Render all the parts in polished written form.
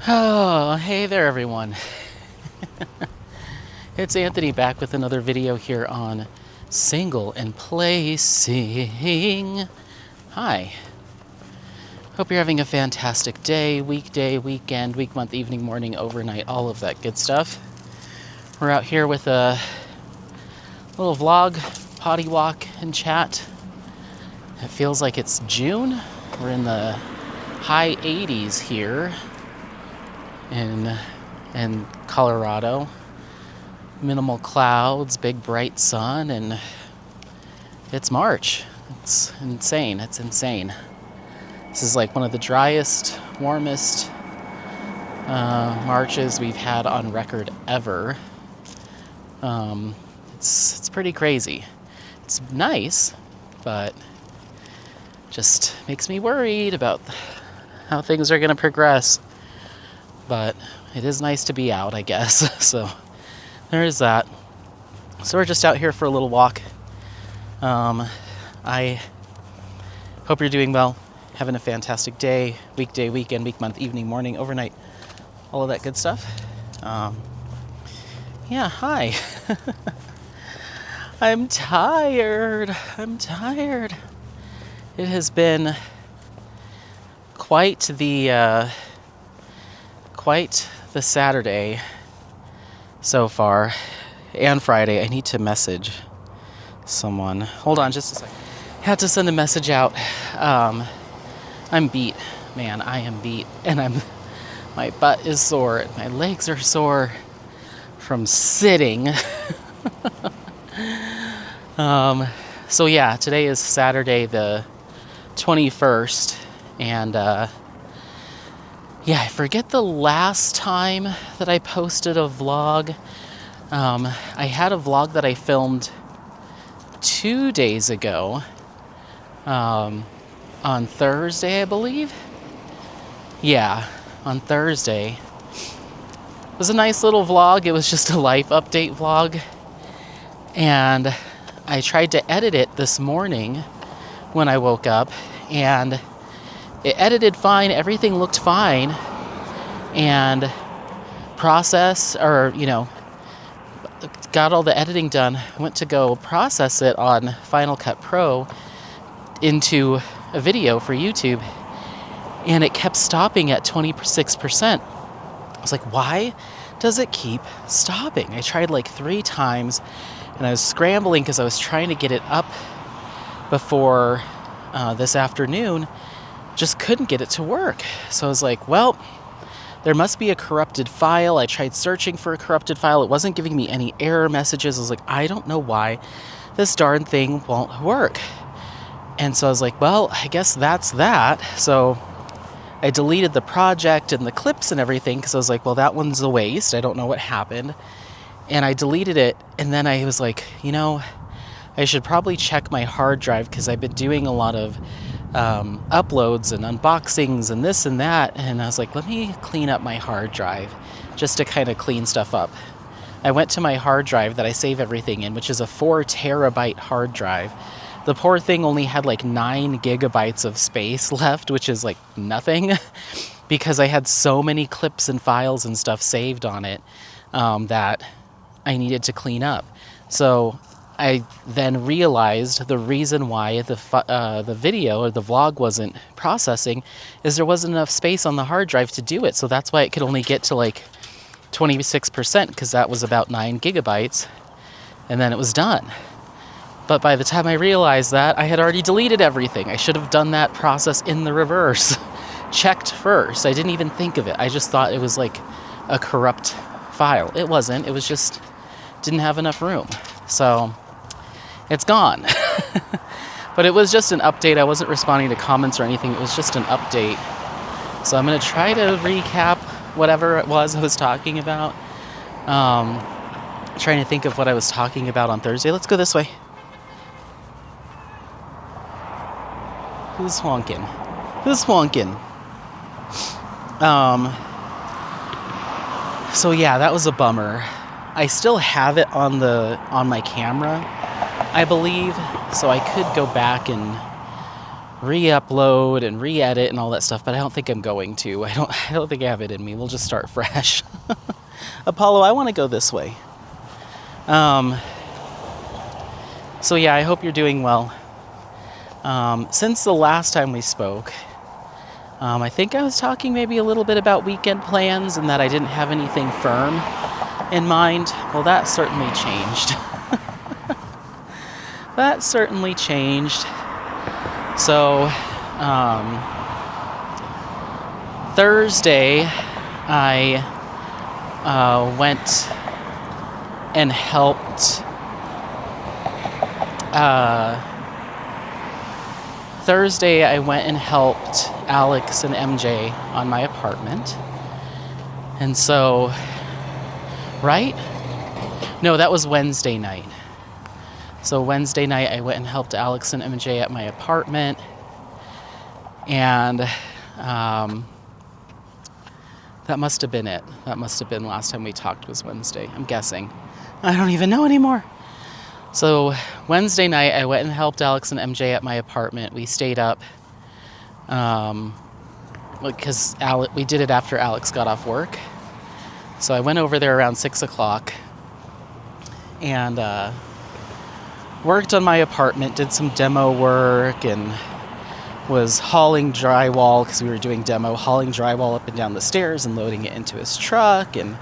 Oh, hey there, everyone. It's Anthony back with another video here on Single and Placing. Hi. Hope you're having a fantastic day, weekday, weekend, week, month, evening, morning, overnight, all of that good stuff. We're out here with a little vlog, potty walk, and chat. It feels like it's June. We're in the high 80s here in Colorado. Minimal clouds, big bright sun, and it's March. It's insane. It's insane. This is like one of the driest, warmest Marches we've had on record ever. It's pretty crazy. It's nice, but just makes me worried about how things are going to progress. But it is nice to be out, I guess. So there is that. So we're just out here for a little walk. I hope you're doing well, having a fantastic day, weekday, weekend, week, month, evening, morning, overnight, all of that good stuff. Yeah, hi. I'm tired. It has been quite the Saturday so far, and Friday. I need to message someone. Hold on just a second. Had to send a message out. I'm beat, man. I am beat, and my butt is sore, and my legs are sore from sitting. So yeah, today is Saturday the 21st, and yeah, I forget the last time that I posted a vlog. I had a vlog that I filmed 2 days ago, on Thursday, I believe. Yeah, on Thursday. It was a nice little vlog. It was just a life update vlog. And I tried to edit it this morning when I woke up, and it edited fine. Everything looked fine. And got all the editing done. I went to go process it on Final Cut Pro into a video for YouTube, and it kept stopping at 26%. I was like, why does it keep stopping? I tried like 3 times, and I was scrambling because I was trying to get it up before this afternoon. Just couldn't get it to work. So I was like, well, there must be a corrupted file. I tried searching for a corrupted file. It wasn't giving me any error messages. I was like, I don't know why this darn thing won't work. And so I was like, well, I guess that's that. So I deleted the project and the clips and everything because I was like, well, that one's a waste. I don't know what happened. And I deleted it. And then I was like, I should probably check my hard drive because I've been doing a lot of uploads and unboxings and this and that. And I was like, let me clean up my hard drive just to kind of clean stuff up. I went to my hard drive that I save everything in, which is a 4 terabyte hard drive. The poor thing only had like 9 gigabytes of space left, which is like nothing because I had so many clips and files and stuff saved on it that I needed to clean up. So I then realized the reason why the video or the vlog wasn't processing is there wasn't enough space on the hard drive to do it. So that's why it could only get to like 26% because that was about 9 gigabytes, and then it was done. But by the time I realized that, I had already deleted everything. I should have done that process in the reverse. Checked first. I didn't even think of it. I just thought it was like a corrupt file. It wasn't. It was just didn't have enough room. So it's gone. But it was just an update. I wasn't responding to comments or anything. It was just an update. So I'm going to try to recap whatever it was I was talking about. Trying to think of what I was talking about on Thursday. Let's go this way. Who's honking? So yeah, that was a bummer. I still have it on my camera, I believe, so I could go back and re-upload and re-edit and all that stuff, but I don't think I'm going to. I don't think I have it in me. We'll just start fresh. Apollo, I want to go this way. So yeah, I hope you're doing well. Since the last time we spoke, I think I was talking maybe a little bit about weekend plans and that I didn't have anything firm in mind. Well, that certainly changed. That certainly changed. So, Thursday, I went and helped. Thursday, I went and helped Alex and MJ on my apartment. And so, right? No, that was Wednesday night. So Wednesday night, I went and helped Alex and MJ at my apartment. And that must have been it. That must have been last time we talked was Wednesday, I'm guessing. I don't even know anymore. So Wednesday night, I went and helped Alex and MJ at my apartment. We stayed up because we did it after Alex got off work. So I went over there around 6 o'clock and worked on my apartment, did some demo work, and was hauling drywall, because we were doing demo, hauling drywall up and down the stairs and loading it into his truck, and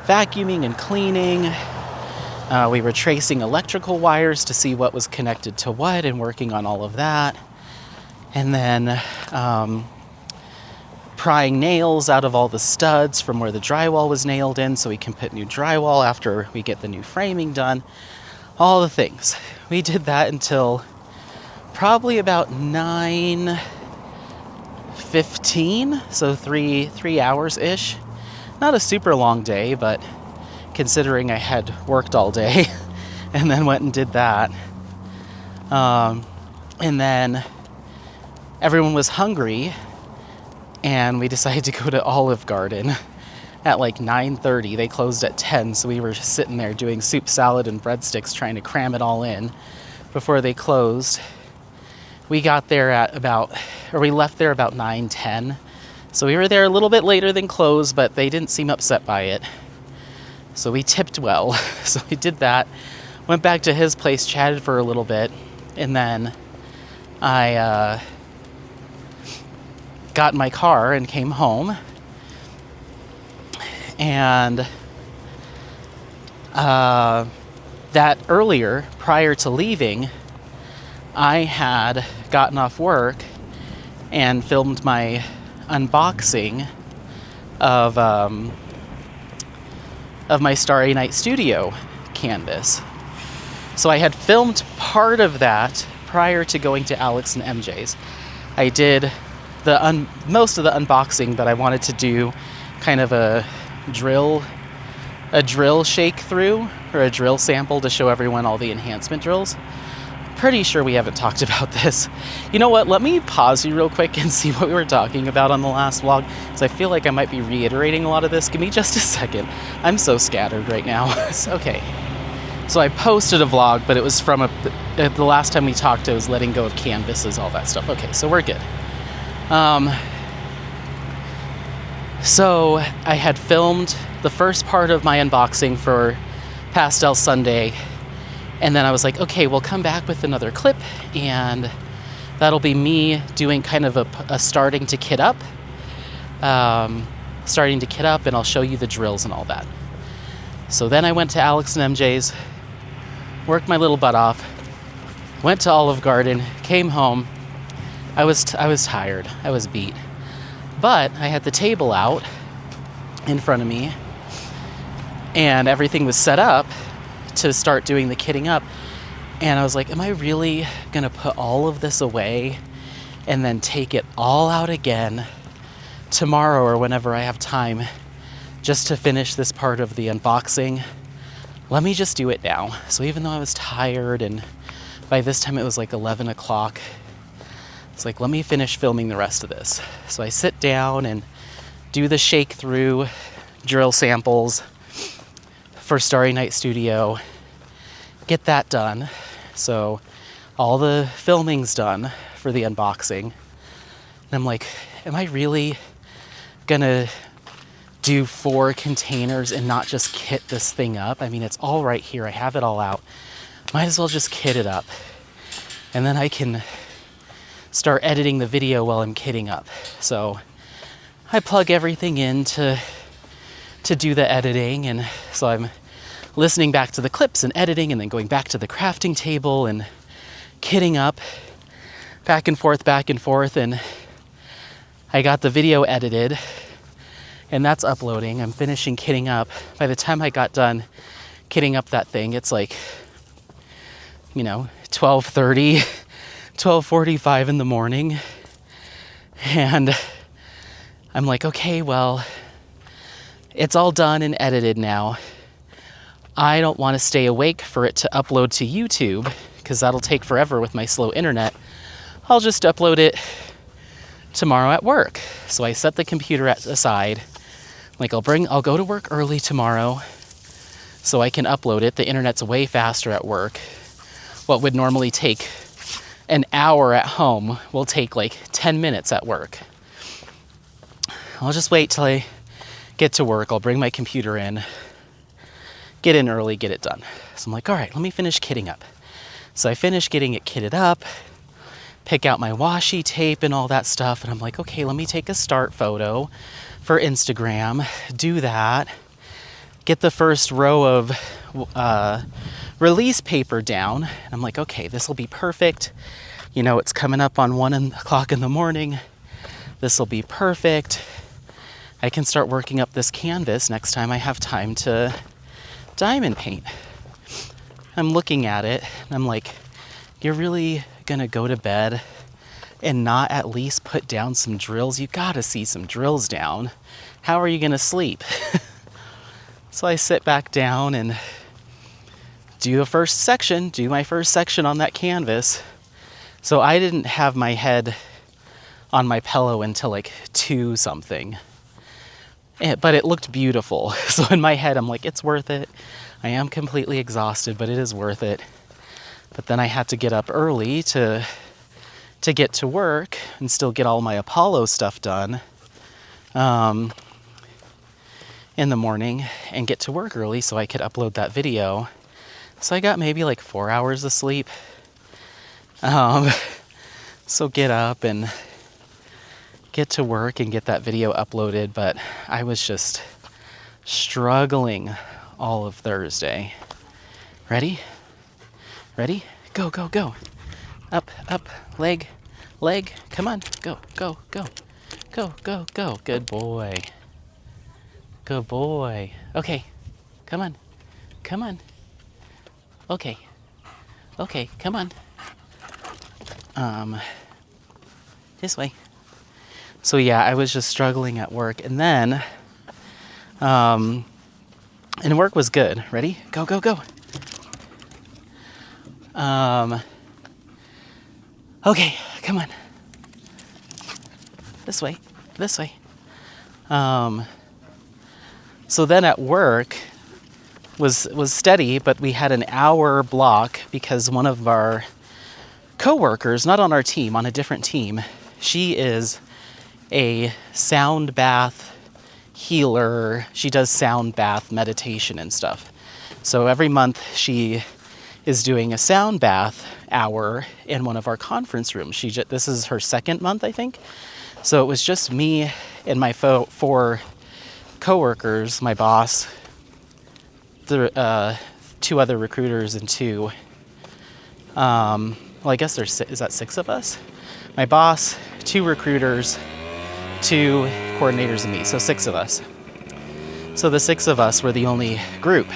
vacuuming and cleaning. We were tracing electrical wires to see what was connected to what and working on all of that. And then prying nails out of all the studs from where the drywall was nailed in so we can put new drywall after we get the new framing done. All the things. We did that until probably about 9:15, so three hours-ish. Not a super long day, but considering I had worked all day and then went and did that. And then everyone was hungry, and we decided to go to Olive Garden at like 9:30. They closed at 10, so we were just sitting there doing soup, salad, and breadsticks, trying to cram it all in before they closed. We got there we left there about 9:10. So we were there a little bit later than closed, but they didn't seem upset by it. So we tipped well. So we did that. Went back to his place, chatted for a little bit, and then I got in my car and came home. And that earlier, prior to leaving, I had gotten off work and filmed my unboxing of my Starry Night Studio canvas. So I had filmed part of that prior to going to Alex and MJ's. I did most of the unboxing, but I wanted to do kind of a drill shake through, or a drill sample, to show everyone all the enhancement drills. Pretty sure we haven't talked about this. You know what? Let me pause you real quick and see what we were talking about on the last vlog, because I feel like I might be reiterating a lot of this. Give me just a second. I'm so scattered right now. Okay. So I posted a vlog, but it was from the last time we talked, I was letting go of canvases, all that stuff. Okay, so we're good. So I had filmed the first part of my unboxing for Pastel Sunday, and then I was like, okay, we'll come back with another clip, and that'll be me doing kind of a starting to kit up, and I'll show you the drills and all that. So then I went to Alex and MJ's, worked my little butt off, went to Olive Garden, came home. I was tired. I was beat. But I had the table out in front of me, and everything was set up to start doing the kitting up. And I was like, am I really gonna put all of this away and then take it all out again tomorrow or whenever I have time just to finish this part of the unboxing? Let me just do it now. So even though I was tired, and by this time it was like 11 o'clock, it's like, let me finish filming the rest of this. So I sit down and do the shake through drill samples for Starry Night Studio, get that done. So all the filming's done for the unboxing. And I'm like, am I really gonna do 4 containers and not just kit this thing up? I mean, it's all right here. I have it all out. Might as well just kit it up. And then I can start editing the video while I'm kitting up. So I plug everything in to do the editing. And so I'm listening back to the clips and editing and then going back to the crafting table and kitting up back and forth. And I got the video edited and that's uploading. I'm finishing kitting up. By the time I got done kitting up that thing, it's like, 12:30, 12:45 in the morning. And I'm like, okay, well, it's all done and edited now. I don't want to stay awake for it to upload to YouTube because that'll take forever with my slow internet. I'll just upload it tomorrow at work. So I set the computer aside. Like I'll go to work early tomorrow so I can upload it. The internet's way faster at work. What would normally take an hour at home will take like 10 minutes at work. I'll just wait till I get to work. I'll bring my computer in, get in early, get it done. So I'm like, all right, let me finish kitting up. So I finish getting it kitted up, pick out my washi tape and all that stuff. And I'm like, okay, let me take a start photo for Instagram, do that, get the first row of release paper down. And I'm like, okay, this will be perfect. It's coming up on 1 o'clock in the morning. This will be perfect. I can start working up this canvas next time I have time to diamond paint. I'm looking at it and I'm like, you're really gonna go to bed and not at least put down some drills? You gotta see some drills down. How are you gonna sleep? So I sit back down and do my first section on that canvas. So I didn't have my head on my pillow until like 2 something. But it looked beautiful. So in my head, I'm like, it's worth it. I am completely exhausted, but it is worth it. But then I had to get up early to get to work and still get all my Apollo stuff done in the morning and get to work early so I could upload that video. So I got maybe like 4 hours of sleep. So get up and get to work and get that video uploaded, but I was just struggling all of Thursday. Ready? Go. Up, leg, come on, go. Good boy. Okay, come on. Okay, come on. This way. So yeah, I was just struggling at work, and then, and work was good. Ready? Go. Okay, come on. This way. So then at work was steady, but we had an hour block because one of our coworkers, not on our team, on a different team, she is a sound bath healer. She does sound bath meditation and stuff. So every month she is doing a sound bath hour in one of our conference rooms. This is her second month, I think. So it was just me and my 4 coworkers, my boss, the 2 other recruiters, and 2. Well, I guess is that 6 of us? My boss, 2 recruiters, 2 coordinators, and me. So 6 of us. So the 6 of us were the only group.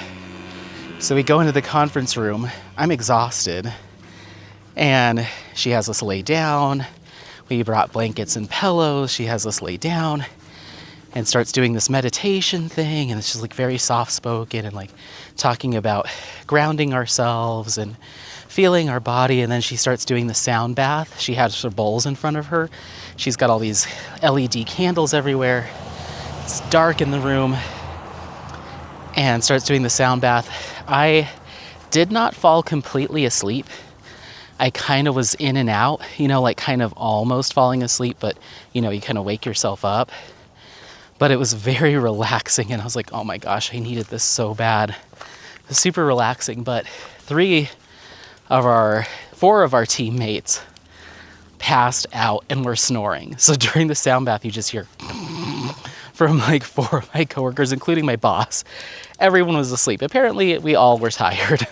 So we go into the conference room. I'm exhausted. And she has us lay down. We brought blankets and pillows. She has us lay down and starts doing this meditation thing. And it's just like very soft spoken and like talking about grounding ourselves and feeling our body. And then she starts doing the sound bath. She has her bowls in front of her. She's got all these LED candles everywhere. It's dark in the room. And starts doing the sound bath. I did not fall completely asleep, I kind of was in and out, like kind of almost falling asleep, but you kind of wake yourself up. But it was very relaxing, and I was like, oh my gosh, I needed this so bad. It was super relaxing, but 4 of our teammates passed out and were snoring. So during the sound bath, you just hear from like 4 of my coworkers, including my boss. Everyone was asleep. Apparently, we all were tired.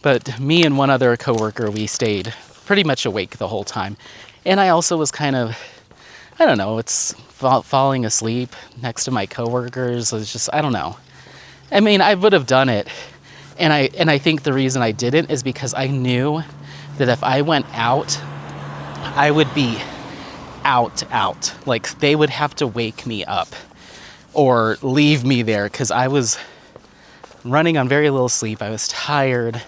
But me and one other coworker, we stayed pretty much awake the whole time. And I also was kind of, I don't know, it's falling asleep next to my coworkers. It's just, I don't know. I mean, I would have done it. And I think the reason I didn't is because I knew that if I went out, I would be out. Like, they would have to wake me up or leave me there, because I was running on very little sleep. I was tired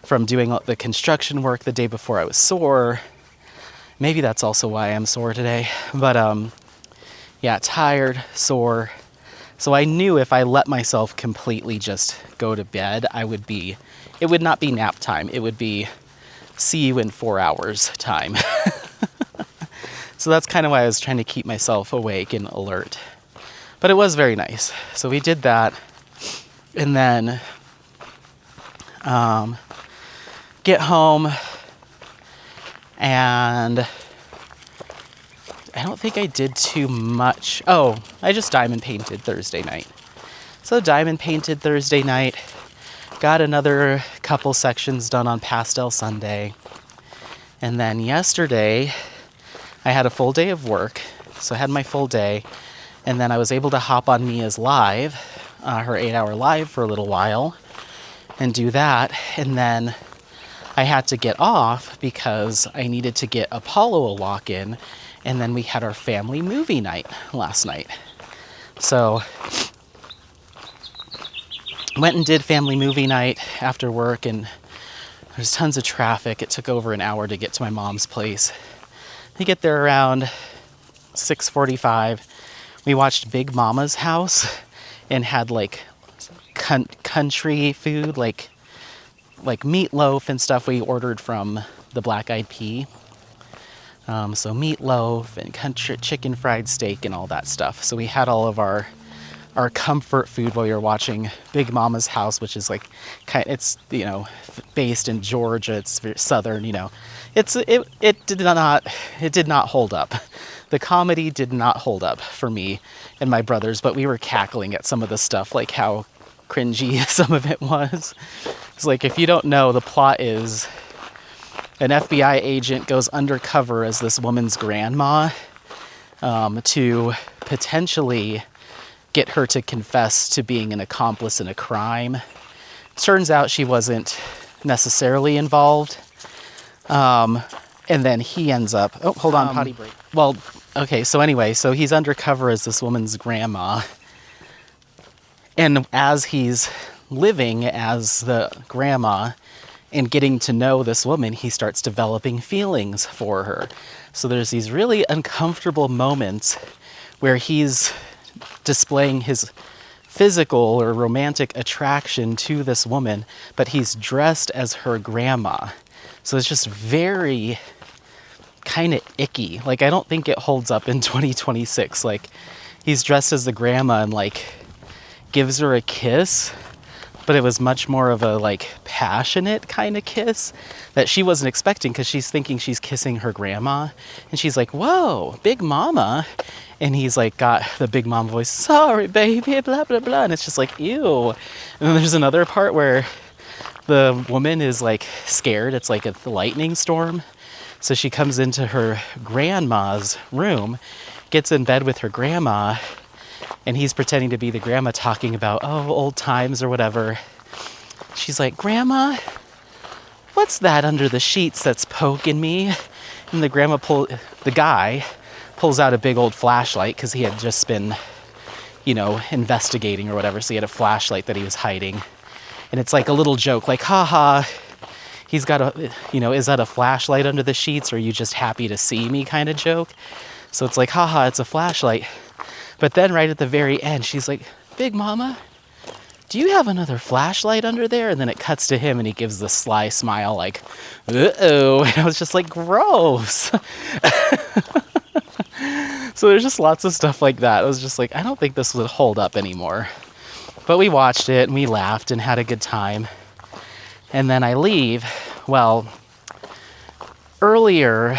from doing the construction work the day before. I was sore. Maybe that's also why I'm sore today. But yeah, tired, sore. So I knew if I let myself completely just go to bed, it would not be nap time. It would be see you in 4 hours time. So that's kind of why I was trying to keep myself awake and alert. But it was very nice. So we did that. And then get home, and I don't think I did too much. Oh, I just diamond painted Thursday night. So diamond painted Thursday night. Got another couple sections done on Pastel Sunday. And then yesterday, I had a full day of work. So I had my full day. And then I was able to hop on Mia's live, her 8-hour live for a little while, and do that. And then I had to get off because I needed to get Apollo a walk-in. And then we had our family movie night last night. So went and did family movie night after work, and there's tons of traffic. It took over an hour to get to my mom's place. We get there around 6:45. We watched Big Mama's House and had like country food, like meatloaf and stuff we ordered from the Black Eyed Pea. So meatloaf and country chicken fried steak and all that stuff. So we had all of our comfort food while we were watching Big Mama's House, which is like, it's, based in Georgia. It's very southern, it did not hold up. The comedy did not hold up for me and my brothers, but we were cackling at some of the stuff, like how cringy some of it was. It's like, if you don't know, the plot is an FBI agent goes undercover as this woman's grandma to potentially get her to confess to being an accomplice in a crime. Turns out she wasn't necessarily involved. And then he ends up, oh, hold on, potty break. Well, okay, so anyway, so he's undercover as this woman's grandma. And as he's living as the grandma and getting to know this woman, he starts developing feelings for her. So there's these really uncomfortable moments where he's displaying his physical or romantic attraction to this woman, but he's dressed as her grandma. So it's just very kind of icky. Like, I don't think it holds up in 2026. Like, he's dressed as the grandma and like gives her a kiss, but it was much more of a like passionate kind of kiss that she wasn't expecting, because she's thinking she's kissing her grandma, and she's like, whoa, Big Mama. And he's like got the Big Mama voice, sorry baby, blah blah blah, and it's just like, ew. And then there's another part where the woman is like scared. It's like a lightning storm. So she comes into her grandma's room, gets in bed with her grandma, and he's pretending to be the grandma, talking about, oh, old times or whatever. She's like, Grandma, what's that under the sheets that's poking me? And the guy pulls out a big old flashlight, because he had just been, investigating or whatever. So he had a flashlight that he was hiding. And it's like a little joke, like, haha, he's got is that a flashlight under the sheets, or are you just happy to see me kind of joke? So it's like, haha, it's a flashlight. But then right at the very end, she's like, Big Mama, do you have another flashlight under there? And then it cuts to him and he gives the sly smile like, uh-oh. And I was just like, gross. So there's just lots of stuff like that. I was just like, I don't think this would hold up anymore. But we watched it and we laughed and had a good time. And then I leave. Well, earlier,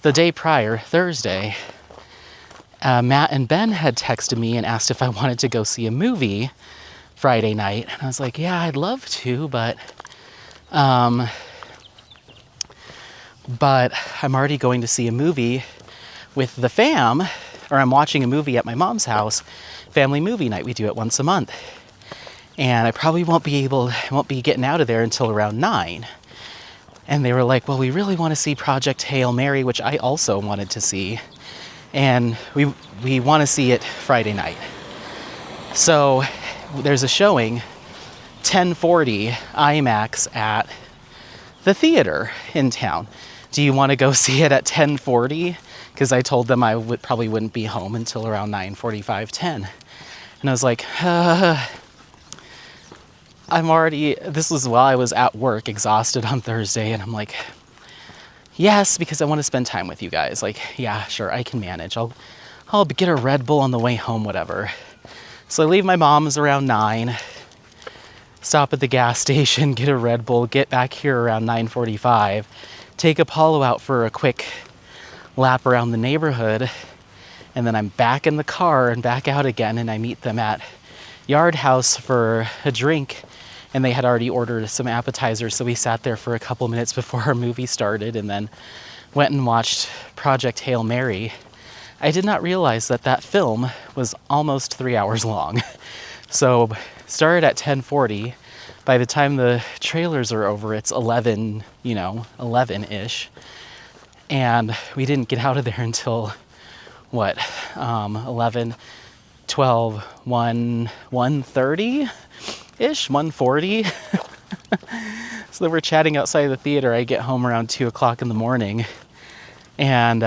the day prior, Thursday, Matt and Ben had texted me and asked if I wanted to go see a movie Friday night. And I was like, yeah, I'd love to, but I'm already going to see a movie with the fam, or I'm watching a movie at my mom's house, family movie night. We do it once a month. And I probably won't be getting out of there until around 9. And they were like, well, we really want to see Project Hail Mary, which I also wanted to see. And we want to see it Friday night. So there's a showing, 10:40 IMAX at the theater in town. Do you want to go see it at 10:40? Because I told them I probably wouldn't be home until around 9:45, 10. And I was like, this was while I was at work, exhausted on Thursday, and I'm like, yes, because I want to spend time with you guys. Like, yeah, sure, I can manage. I'll get a Red Bull on the way home, whatever. So I leave my mom's around 9, stop at the gas station, get a Red Bull, get back here around 9:45, take Apollo out for a quick lap around the neighborhood, and then I'm back in the car and back out again, and I meet them at Yard House for a drink, and they had already ordered some appetizers, so we sat there for a couple minutes before our movie started, and then went and watched Project Hail Mary. I did not realize that film was almost 3 hours long. So started at 10:40. By the time the trailers are over, it's 11, 11-ish. And we didn't get out of there until, 11, 12, 1, 1:30-ish, 1:40. So we're chatting outside of the theater. I get home around 2 o'clock in the morning. And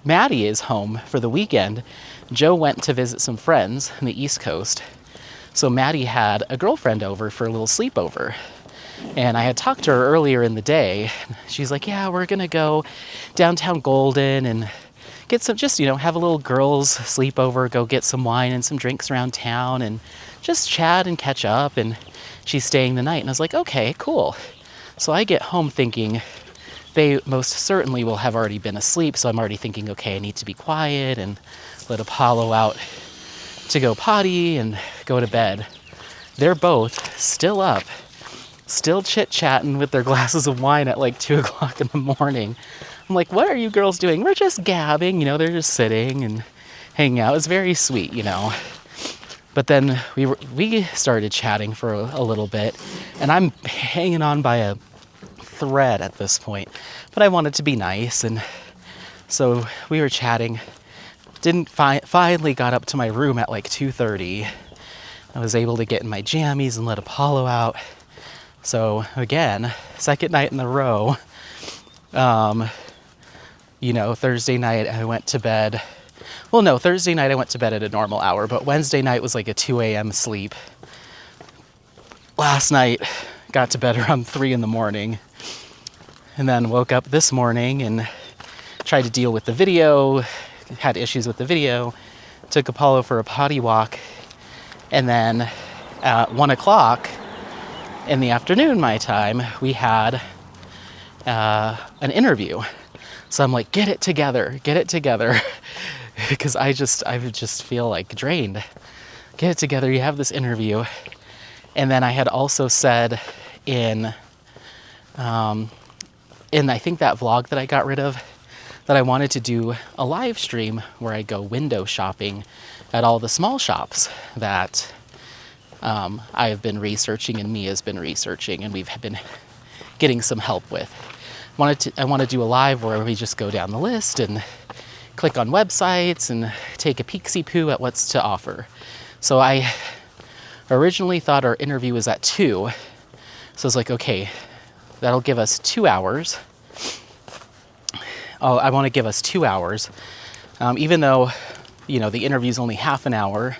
Maddie is home for the weekend. Joe went to visit some friends on the East Coast. So Maddie had a girlfriend over for a little sleepover. And I had talked to her earlier in the day. She's like, yeah, we're going to go downtown Golden and get some, just, have a little girls sleepover, go get some wine and some drinks around town and just chat and catch up. And she's staying the night. And I was like, okay, cool. So I get home thinking they most certainly will have already been asleep. So I'm already thinking, okay, I need to be quiet and let Apollo out to go potty and go to bed. They're both still up, still chit-chatting with their glasses of wine at like 2 o'clock in the morning. I'm like, what are you girls doing? We're just gabbing, they're just sitting and hanging out. It's very sweet, But then we started chatting for a little bit, and I'm hanging on by a thread at this point. But I wanted to be nice, and so we were chatting. Finally got up to my room at like 2:30. I was able to get in my jammies and let Apollo out. So again, second night in a row, Thursday night I went to bed. Well, no, Thursday night I went to bed at a normal hour, but Wednesday night was like a 2 a.m. sleep. Last night, got to bed around 3 in the morning, and then woke up this morning and tried to deal with the video, had issues with the video, took Apollo for a potty walk, and then at 1 o'clock in the afternoon, my time, we had an interview. So I'm like, get it together, because I just feel like drained. Get it together, you have this interview. And then I had also said in I think that vlog that I got rid of, that I wanted to do a live stream where I go window shopping at all the small shops that I've been researching and Mia's been researching and we've been getting some help with. I want to do a live where we just go down the list and click on websites and take a peek-see-poo at what's to offer. So I originally thought our interview was at 2. So I was like, okay, that'll give us 2 hours. I want to give us 2 hours. Even though the interview's only half an hour.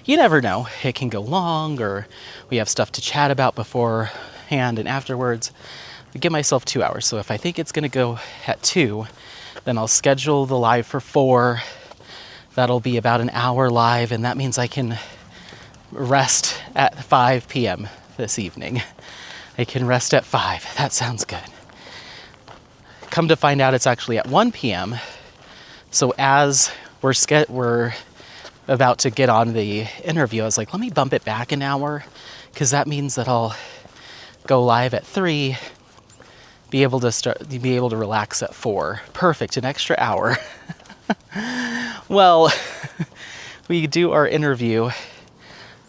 You never know. It can go long, or we have stuff to chat about beforehand and afterwards. I give myself 2 hours. So if I think it's going to go at 2, then I'll schedule the live for 4. That'll be about an hour live, and that means I can rest at 5 p.m. this evening. I can rest at 5. That sounds good. Come to find out, it's actually at 1 p.m. So as we're about to get on the interview, I was like, let me bump it back an hour, because that means that I'll go live at 3, be able to relax at 4. Perfect, an extra hour. Well, we do our interview.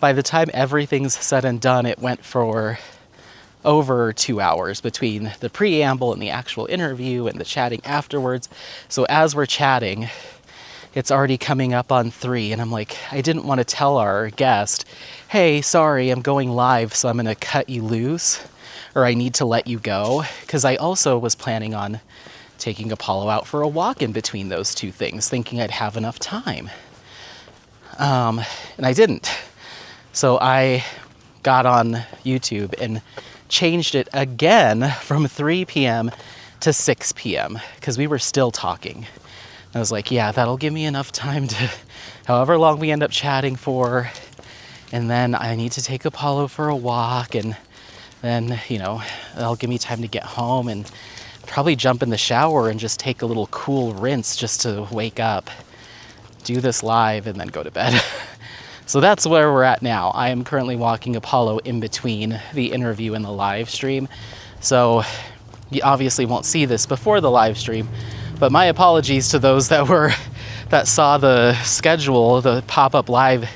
By the time everything's said and done, it went for over 2 hours between the preamble and the actual interview and the chatting afterwards. So as we're chatting, it's already coming up on 3, and I'm like, I didn't want to tell our guest, hey, sorry, I'm going live, so I'm going to cut you loose, or I need to let you go, because I also was planning on taking Apollo out for a walk in between those two things, thinking I'd have enough time. And I didn't. So I got on YouTube and changed it again from 3 p.m. to 6 p.m. because we were still talking. I was like, yeah, that'll give me enough time to, however long we end up chatting for, and then I need to take Apollo for a walk, and then, that'll give me time to get home and probably jump in the shower and just take a little cool rinse just to wake up, do this live, and then go to bed. So that's where we're at now. I am currently walking Apollo in between the interview and the live stream. So you obviously won't see this before the live stream, but my apologies to those that saw the schedule, the pop-up live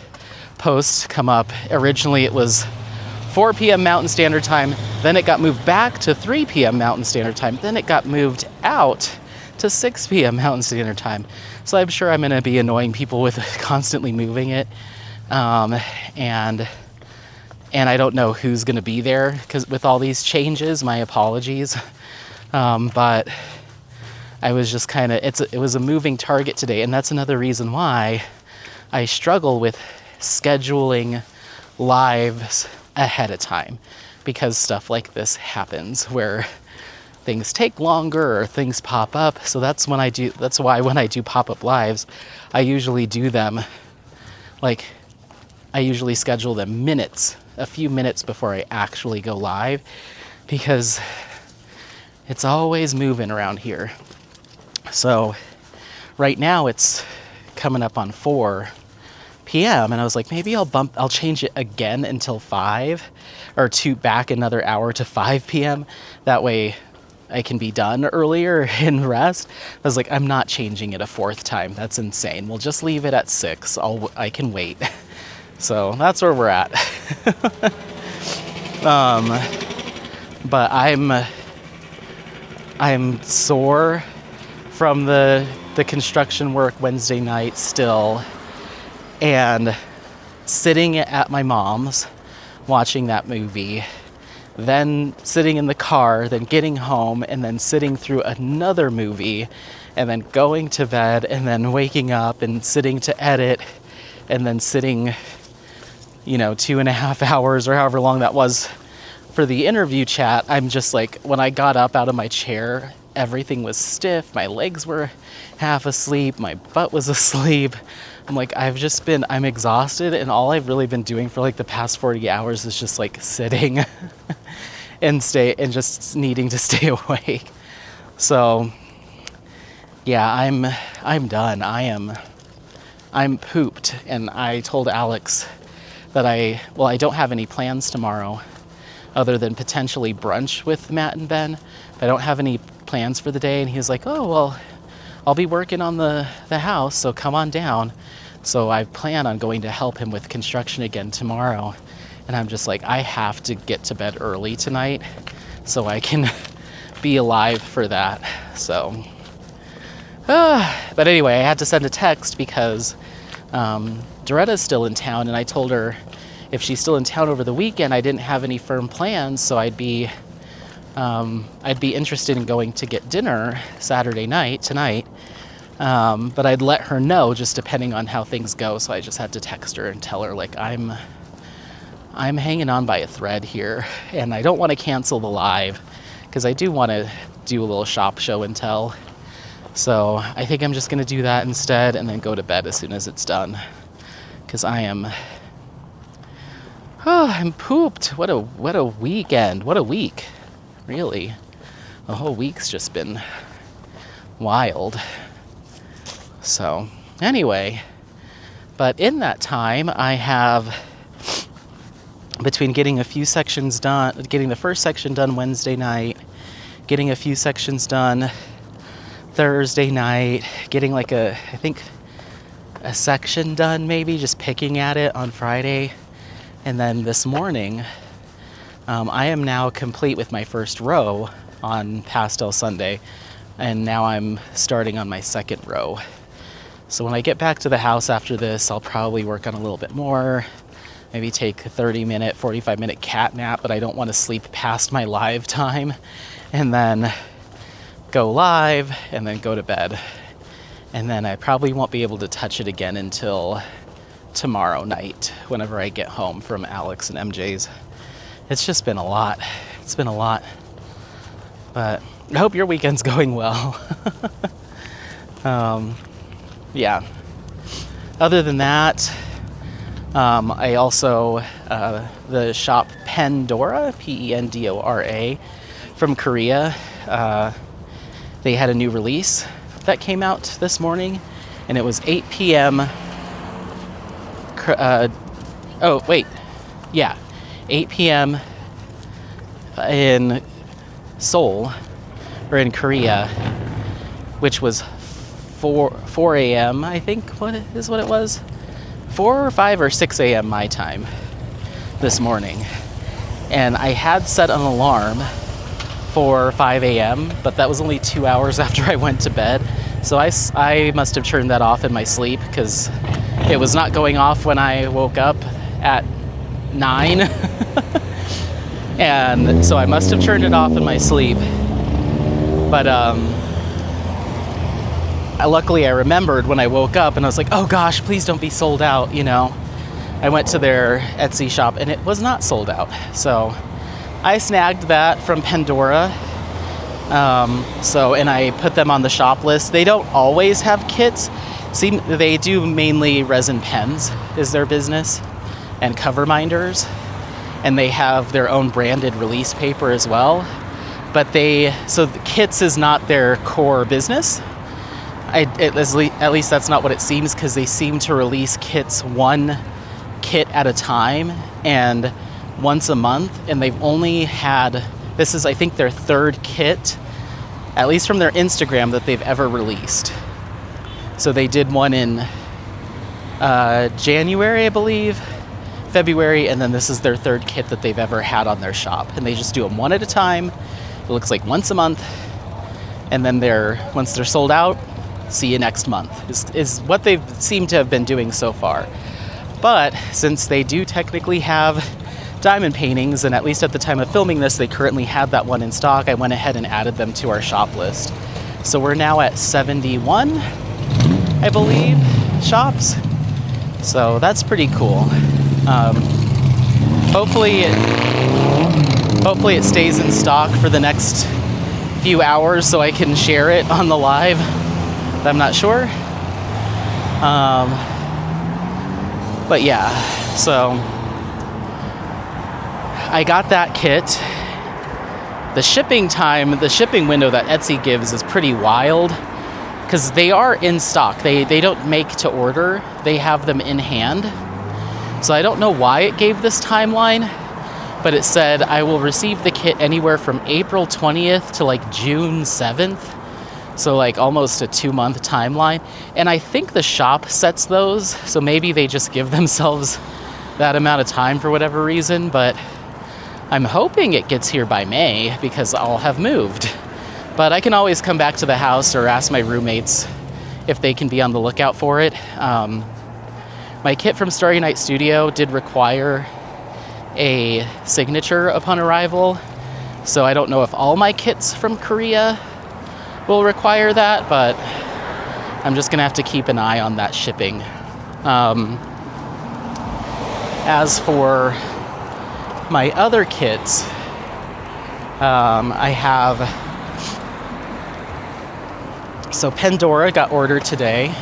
post come up. Originally it was 4 p.m. Mountain Standard Time, then it got moved back to 3 p.m. Mountain Standard Time, then it got moved out to 6 p.m. Mountain Standard Time. So I'm sure I'm going to be annoying people with constantly moving it. And I don't know who's going to be there because with all these changes, my apologies. But I was just it was a moving target today. And that's another reason why I struggle with scheduling lives ahead of time, because stuff like this happens where things take longer or things pop up. So that's why when I do pop-up lives, I usually do them I usually schedule them a few minutes before I actually go live, because it's always moving around here. So right now it's coming up on 4 p.m. and I was like, maybe I'll change it again until 5, or back another hour to 5 p.m. That way I can be done earlier and rest. I was like, I'm not changing it a 4th time. That's insane. We'll just leave it at 6. I can wait. So that's where we're at. But I'm sore from the construction work Wednesday night still, and sitting at my mom's watching that movie, then sitting in the car, then getting home, and then sitting through another movie, and then going to bed, and then waking up and sitting to edit, and then sitting 2.5 hours or however long that was for the interview chat. I'm just like, when I got up out of my chair, everything was stiff, my legs were half asleep, my butt was asleep. I'm like, I'm exhausted, and all I've really been doing for the past 40 hours is just sitting and just needing to stay awake. So yeah, I'm done. I'm pooped, and I told Alex that I don't have any plans tomorrow other than potentially brunch with Matt and Ben. I don't have any plans for the day, and he was like, oh, well, I'll be working on the house, so come on down. So I plan on going to help him with construction again tomorrow. And I'm just like, I have to get to bed early tonight so I can be alive for that. So, but anyway, I had to send a text because Doretta's still in town, and I told her if she's still in town over the weekend, I didn't have any firm plans, so I'd be interested in going to get dinner Saturday night tonight. But I'd let her know just depending on how things go. So I just had to text her and tell her, like, I'm hanging on by a thread here, and I don't want to cancel the live because I do want to do a little shop show and tell. So I think I'm just going to do that instead and then go to bed as soon as it's done, because I'm pooped. What a weekend. What a week. Really. The whole week's just been wild. So anyway, but in that time I have, between getting a few sections done, getting the first section done Wednesday night, getting a few sections done Thursday night, getting like a section done maybe, just picking at it on Friday, and then this morning, I am now complete with my first row on Pastel Sunday, and now I'm starting on my second row. So when I get back to the house after this, I'll probably work on a little bit more, maybe take a 30-minute, 45-minute cat nap, but I don't want to sleep past my live time, and then go live, and then go to bed. And then I probably won't be able to touch it again until tomorrow night, whenever I get home from Alex and MJ's. It's just been a lot. It's been a lot. But I hope your weekend's going well. Yeah. Other than that, I also, the shop Pendora, Pendora, from Korea, they had a new release that came out this morning, and it was 8 p.m. 8 p.m. in Seoul, or in Korea, which was 4 a.m. I think what it was, 4 or 5 or 6 a.m. my time this morning, and I had set an alarm for 5 a.m., but that was only 2 hours after I went to bed, so I must have turned that off in my sleep, because it was not going off when I woke up at 9. And so I must have turned it off in my sleep. But luckily I remembered when I woke up, and I was like, oh gosh, please don't be sold out, you know. I went to their Etsy shop and it was not sold out. So I snagged that from Pendora. And I put them on the shop list. They don't always have kits. They do mainly resin pens is their business, and cover minders, and they have their own branded release paper as well. But so the kits is not their core business. At least that's not what it seems, because they seem to release kits one kit at a time and once a month, and they've only had, this is I think their third kit, at least from their Instagram, that they've ever released. So they did one in January, I believe, February, and then this is their third kit that they've ever had on their shop. And they just do them one at a time. It looks like once a month, and then once they're sold out, see you next month, is what they've seemed to have been doing so far. But since they do technically have diamond paintings, and at least at the time of filming this, they currently had that one in stock, I went ahead and added them to our shop list. So we're now at 71, I believe, shops. So that's pretty cool. Hopefully it stays in stock for the next few hours so I can share it on the live. But I'm not sure. But yeah, so I got that kit. The shipping window that Etsy gives is pretty wild, because they are in stock. They don't make to order. They have them in hand. So I don't know why it gave this timeline, but it said I will receive the kit anywhere from April 20th to like June 7th. So like almost a 2-month timeline. And I think the shop sets those, so maybe they just give themselves that amount of time for whatever reason, but I'm hoping it gets here by May, because I'll have moved. But I can always come back to the house or ask my roommates if they can be on the lookout for it. My kit from Starry Night Studio did require a signature upon arrival, so I don't know if all my kits from Korea will require that, but I'm just gonna have to keep an eye on that shipping. As for my other kits, I have, so Pandora got ordered today.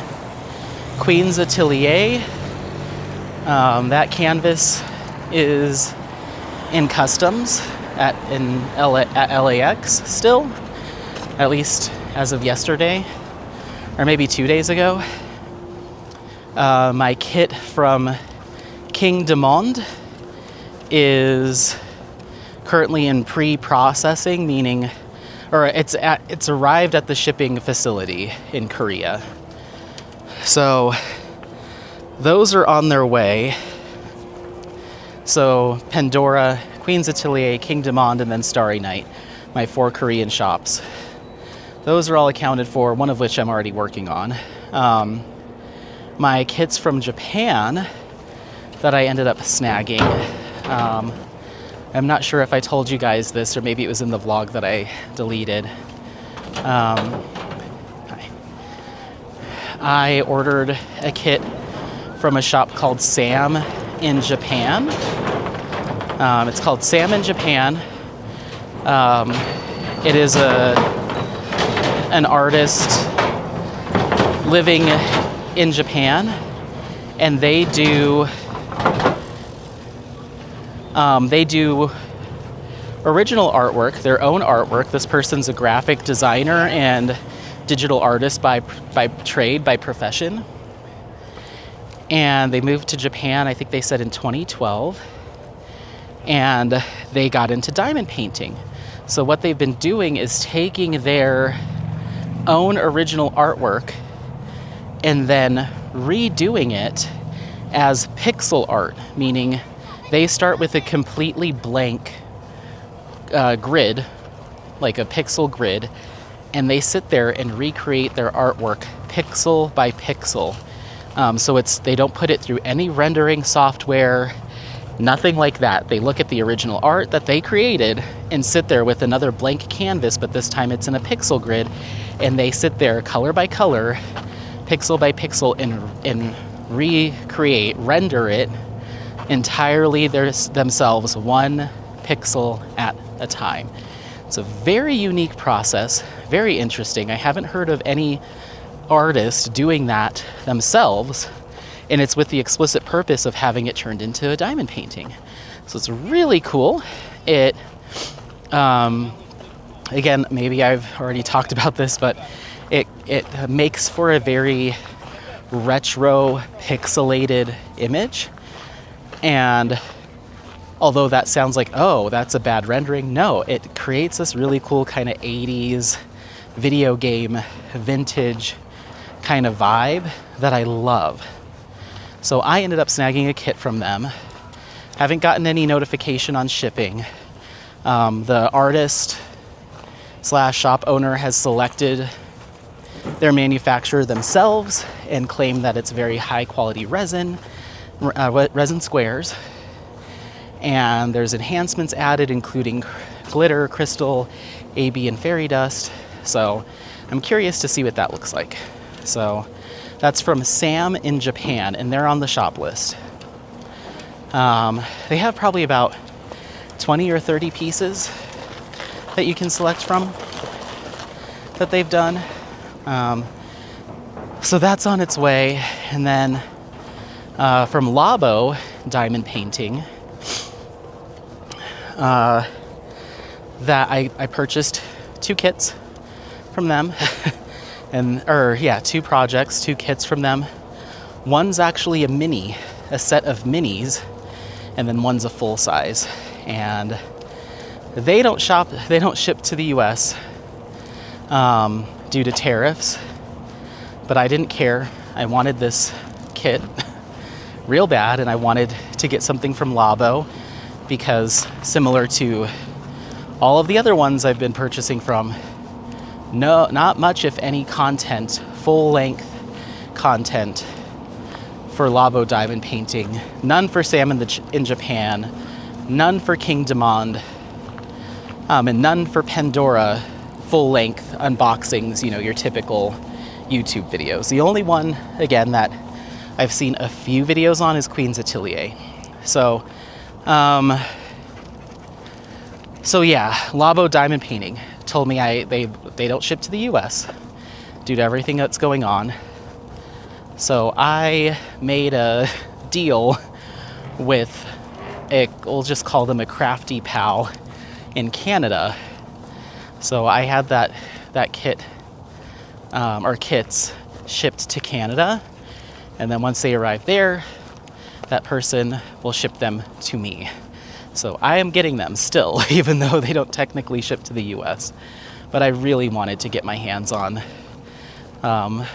Queen's Atelier, that canvas is in customs at LAX still, at least as of yesterday, or maybe 2 days ago. My kit from King de Monde is currently in pre-processing, meaning, or it's arrived at the shipping facility in Korea. So those are on their way. So Pandora, Queen's Atelier, King de Monde, and then Starry Night, my 4 Korean shops. Those are all accounted for, one of which I'm already working on. My kits from Japan that I ended up snagging. I'm not sure if I told you guys this, or maybe it was in the vlog that I deleted. I ordered a kit from a shop called Sam in Japan. It's called Sam in Japan. It is an artist living in Japan, and they do original artwork, their own artwork. This person's a graphic designer and digital artist by trade, by profession. And they moved to Japan, I think they said in 2012, and they got into diamond painting. So what they've been doing is taking their own original artwork and then redoing it as pixel art, meaning they start with a completely blank grid, like a pixel grid, and they sit there and recreate their artwork pixel by pixel. So they don't put it through any rendering software, nothing like that. They look at the original art that they created and sit there with another blank canvas, but this time it's in a pixel grid, and they sit there color by color, pixel by pixel, and recreate, render it entirely themselves, one pixel at a time. It's a very unique process, very interesting. I haven't heard of any artist doing that themselves, and it's with the explicit purpose of having it turned into a diamond painting. So it's really cool. It, again, maybe I've already talked about this, but it makes for a very retro pixelated image. And although that sounds like, oh, that's a bad rendering, no, it creates this really cool kind of 80s video game vintage kind of vibe that I love. So I ended up snagging a kit from them. Haven't gotten any notification on shipping. The artist / shop owner has selected their manufacturer themselves and claimed that it's very high quality resin squares. And there's enhancements added, including glitter, crystal, AB, and fairy dust. So I'm curious to see what that looks like. So that's from Sam in Japan, and they're on the shop list. They have probably about 20 or 30 pieces that you can select from that they've done. So that's on its way. And then from Labo Diamond Painting, that I purchased 2 kits from them. Two projects, 2 kits from them. One's actually a set of minis, and then one's a full size. And they don't ship to the US due to tariffs, but I didn't care. I wanted this kit real bad, and I wanted to get something from Labo because, similar to all of the other ones I've been purchasing from, not much, if any, content, full-length content for Labo Diamond Painting. None for Sam in Japan, none for King de Monde, and none for Pandora full-length unboxings, your typical YouTube videos. The only one, again, that I've seen a few videos on is Queen's Atelier. So yeah, Labo Diamond Painting told me they don't ship to the US due to everything that's going on. So I made a deal with we'll just call them a crafty pal in Canada. So I had that kit or kits shipped to Canada, and then once they arrive there, that person will ship them to me. So I am getting them still, even though they don't technically ship to the US. But I really wanted to get my hands on a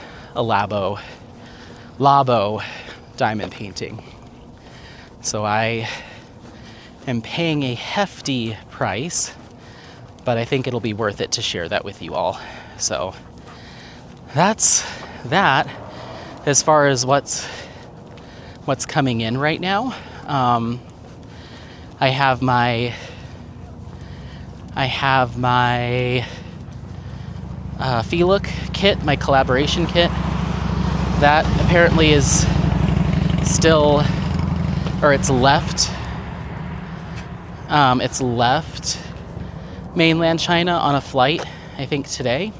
Labo diamond painting. So I am paying a hefty price, but I think it'll be worth it to share that with you all. So that's that as far as what's coming in right now. I have my Feelook kit, my collaboration kit. That apparently is still, or it's left mainland China on a flight, I think today.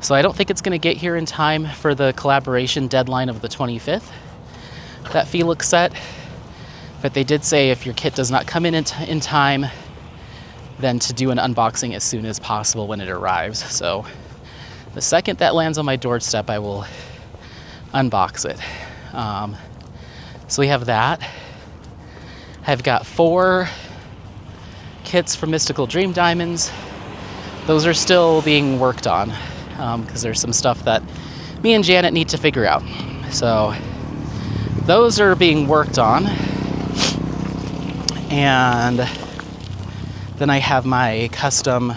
So I don't think it's going to get here in time for the collaboration deadline of the 25th, that Feelook set. But they did say if your kit does not come in time, then to do an unboxing as soon as possible when it arrives. So the second that lands on my doorstep, I will unbox it. So we have that. I've got 4 kits from Mystical Dream Diamonds. Those are still being worked on because there's some stuff that me and Janet need to figure out. So those are being worked on. And then I have my custom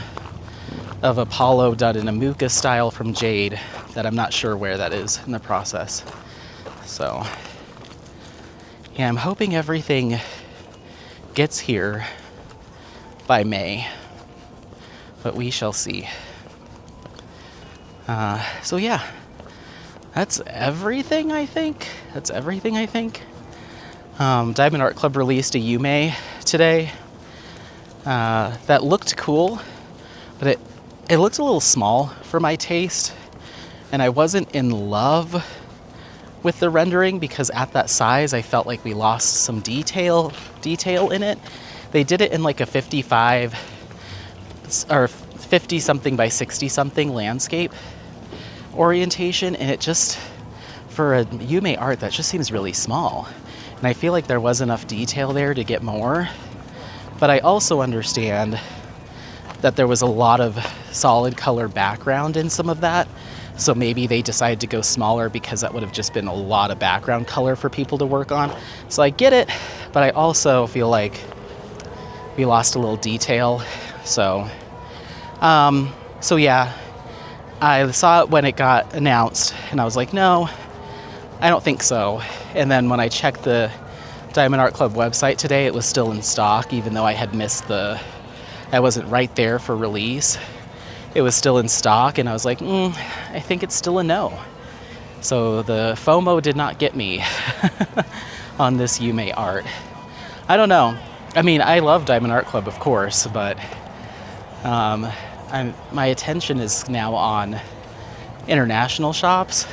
of Apollo done in a Muka style from Jade that I'm not sure where that is in the process. So yeah, I'm hoping everything gets here by May, but we shall see. So yeah, that's everything I think. Diamond Art Club released a Yume today that looked cool, but it looked a little small for my taste, and I wasn't in love with the rendering because at that size I felt like we lost some detail in it. They did it in like a 55 or 50 something by 60 something landscape orientation, and it just, for a Yume art, that just seems really small. And I feel like there was enough detail there to get more. But I also understand that there was a lot of solid color background in some of that. So maybe they decided to go smaller because that would have just been a lot of background color for people to work on. So I get it, but I also feel like we lost a little detail. So yeah, I saw it when it got announced and I was like, no, I don't think so. And then when I checked the Diamond Art Club website today, it was still in stock, even though I had missed I wasn't right there for release. It was still in stock, and I was like, I think it's still a no. So the FOMO did not get me on this Yume art. I don't know. I mean, I love Diamond Art Club, of course, but my attention is now on international shops.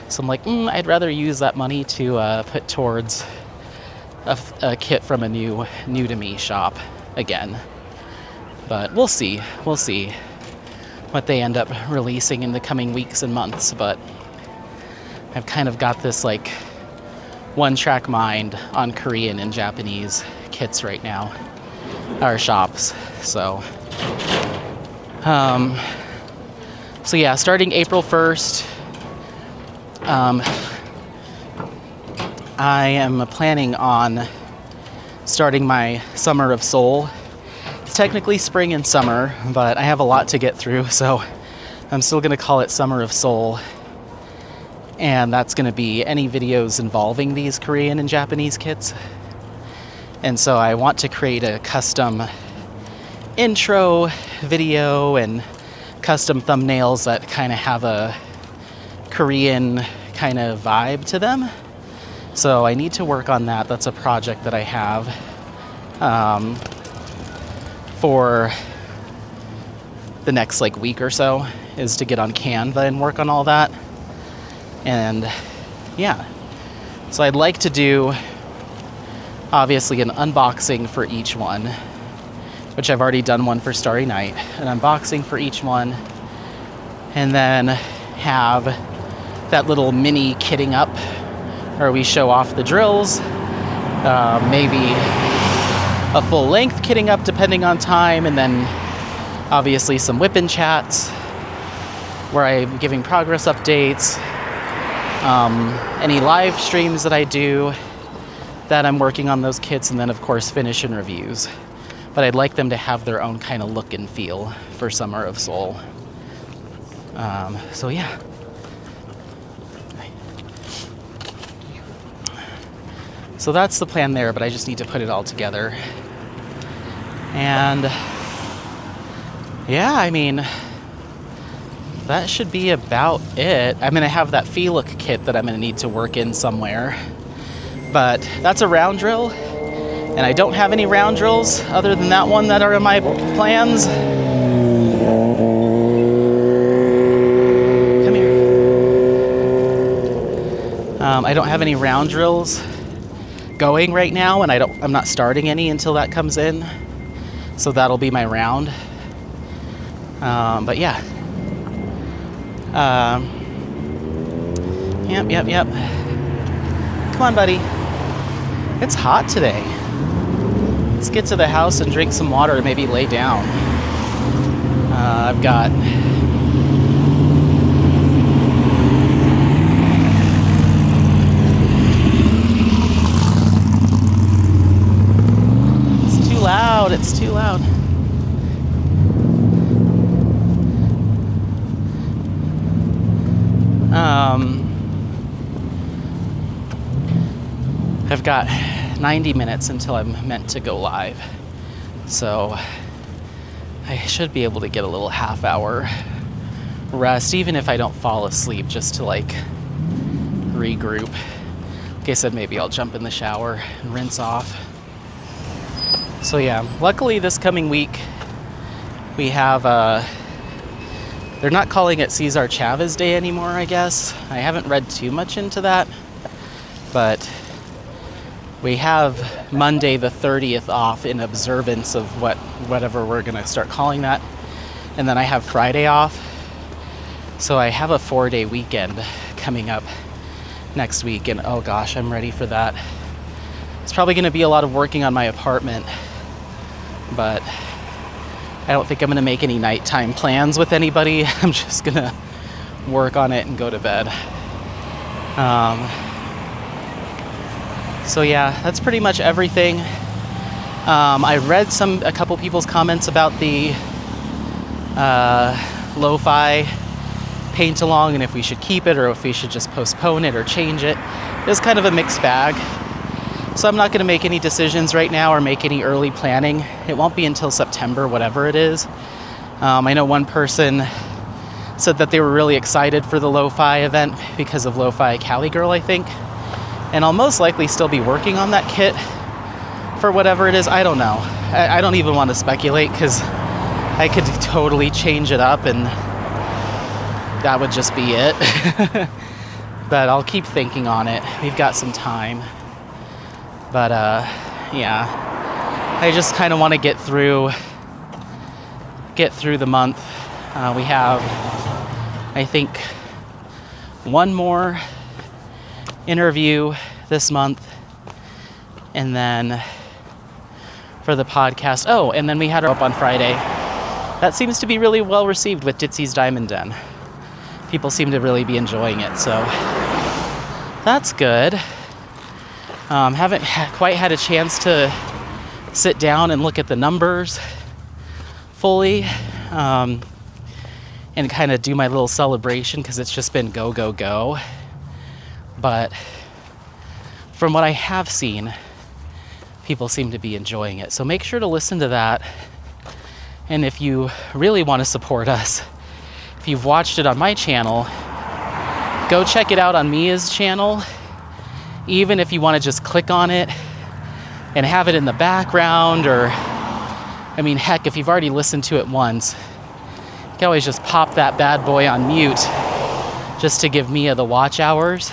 So I'm like, I'd rather use that money to put towards a kit from a new to me shop again. But we'll see what they end up releasing in the coming weeks and months. But I've kind of got this like one-track mind on Korean and Japanese kits right now, our shops. So yeah, starting April 1st, I am planning on starting my Summer of Soul. It's technically spring and summer, but I have a lot to get through, so I'm still going to call it Summer of Soul. And that's going to be any videos involving these Korean and Japanese kits. And so I want to create a custom intro video and custom thumbnails that kind of have a Korean kind of vibe to them. So I need to work on that. That's a project that I have for the next like week or so, is to get on Canva and work on all that. And yeah, so I'd like to do obviously an unboxing for each one, which I've already done one for Starry Night, an unboxing for each one, and then have that little mini kitting up where we show off the drills, maybe a full length kitting up depending on time, and then obviously some whip-in chats where I'm giving progress updates, any live streams that I do that I'm working on those kits, and then of course finish and reviews. But I'd like them to have their own kind of look and feel for Summer of Soul. So yeah. So that's the plan there, but I just need to put it all together. And yeah, I mean, that should be about it. I'm gonna have that Look kit that I'm gonna need to work in somewhere. But that's a round drill, and I don't have any round drills other than that one that are in my plans. Come here. I don't have any round drills going right now, and I'm not starting any until that comes in. So that'll be my round. But yeah. Yep. Come on, buddy. It's hot today. Let's get to the house and drink some water and maybe lay down. I've got It's too loud. I've got 90 minutes until I'm meant to go live. So I should be able to get a little half-hour rest, even if I don't fall asleep, just to like regroup. Like I said, maybe I'll jump in the shower and rinse off. So yeah, luckily this coming week we have, they're not calling it Cesar Chavez Day anymore, I guess. I haven't read too much into that, but we have Monday the 30th off in observance of whatever we're gonna start calling that. And then I have Friday off. So I have a 4-day weekend coming up next week, and oh gosh, I'm ready for that. It's probably gonna be a lot of working on my apartment, but I don't think I'm gonna make any nighttime plans with anybody. I'm just gonna work on it and go to bed. So yeah, that's pretty much everything. I read a couple people's comments about the lo-fi paint along, and if we should keep it or if we should just postpone it or change it. It's kind of a mixed bag. So I'm not going to make any decisions right now or make any early planning. It won't be until September, whatever it is. I know one person said that they were really excited for the lo-fi event because of Lo-Fi Cali Girl, I think. And I'll most likely still be working on that kit for whatever it is. I don't know. I don't even want to speculate because I could totally change it up and that would just be it. But I'll keep thinking on it. We've got some time. But yeah, I just kind of want to get through the month. We have, I think, one more interview this month, and then for the podcast. Oh, and then we had her up on Friday. That seems to be really well received with Ditsy's Diamond Den. People seem to really be enjoying it, so that's good. Haven't quite had a chance to sit down and look at the numbers fully, and kind of do my little celebration because it's just been go, go, go. But from what I have seen, people seem to be enjoying it. So make sure to listen to that. And if you really want to support us, if you've watched it on my channel, go check it out on Mia's channel. Even if you want to just click on it and have it in the background, or, I mean, heck, if you've already listened to it once, you can always just pop that bad boy on mute just to give Mia the watch hours.